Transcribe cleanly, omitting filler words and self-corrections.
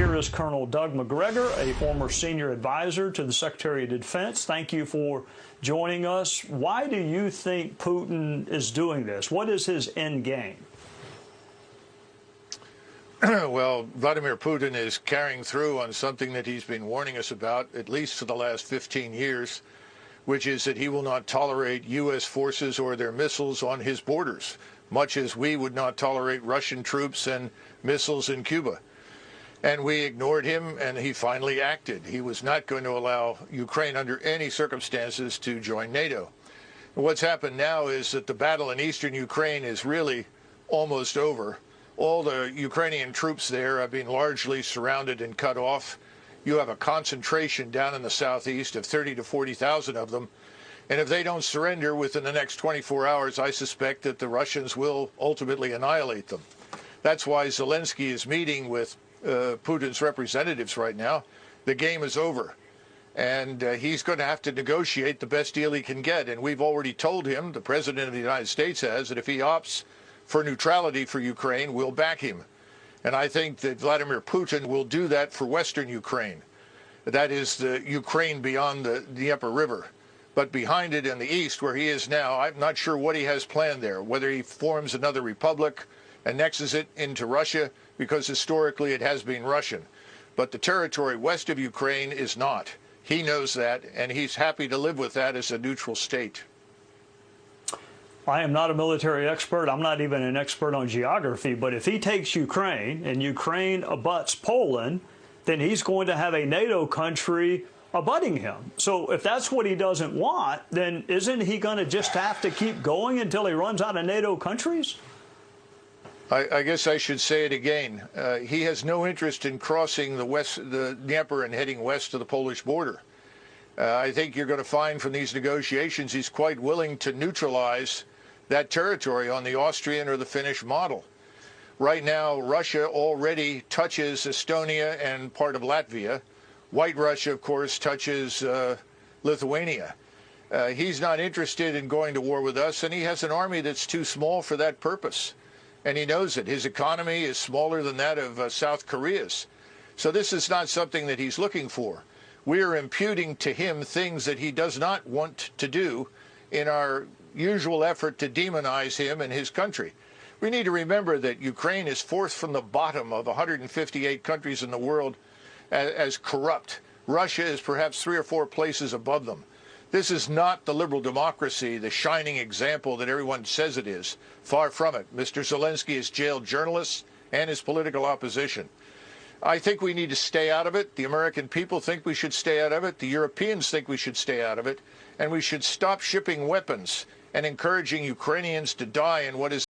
here is Colonel Doug McGregor, a former senior advisor to the Secretary of Defense. Thank you for joining us. Why do you think Putin is doing this? What is his end game? Well, Vladimir Putin is carrying through on something that he's been warning us about, at least for the last 15 years, which is that he will not tolerate U.S. forces or their missiles on his borders, much as we would not tolerate Russian troops and missiles in Cuba. And we ignored him, and he finally acted. He was not going to allow Ukraine under any circumstances to join NATO. What's happened now is that the battle in eastern Ukraine is really almost over. All the Ukrainian troops there have been largely surrounded and cut off. You have a concentration down in the southeast of 30 to 40,000 of them. And if they don't surrender within the next 24 hours, I suspect that the Russians will ultimately annihilate them. That's why Zelensky is meeting with Putin's representatives right now. The game is over. And he's going to have to negotiate the best deal he can get. And we've already told him, the President of the United States has, that if he opts for neutrality for Ukraine, we'll back him. And I think that Vladimir Putin will do that for Western Ukraine. That is the Ukraine beyond the Dnieper River. But behind it in the east, where he is now, I'm not sure what he has planned there, whether he forms another republic, annexes it into Russia, because historically it has been Russian. But the territory west of Ukraine is not. He knows that, and he's happy to live with that as a neutral state. I am not a military expert. I'm not even an expert on geography. But if he takes Ukraine and Ukraine abuts Poland, then he's going to have a NATO country abutting him. So if that's what he doesn't want, then isn't he going to just have to keep going until he runs out of NATO countries? I guess I should say it again. He has no interest in crossing the Dnieper and heading west to the Polish border. I think you're going to find from these negotiations he's quite willing to neutralize that territory on the Austrian or the Finnish model. Right now, Russia already touches Estonia and part of Latvia. White Russia, of course, touches Lithuania. He's not interested in going to war with us, and he has an army that's too small for that purpose. And he knows it. His economy is smaller than that of South Korea's. So this is not something that he's looking for. We are imputing to him things that he does not want to do in our usual effort to demonize him and his country. We need to remember that Ukraine is fourth from the bottom of 158 countries in the world as corrupt. Russia is perhaps 3 or 4 places above them. This is not the liberal democracy, the shining example that everyone says it is. Far from it. Mr. Zelensky has jailed journalists and his political opposition. I think we need to stay out of it. The American people think we should stay out of it. The Europeans think we should stay out of it. And we should stop shipping weapons and encouraging Ukrainians to die in what is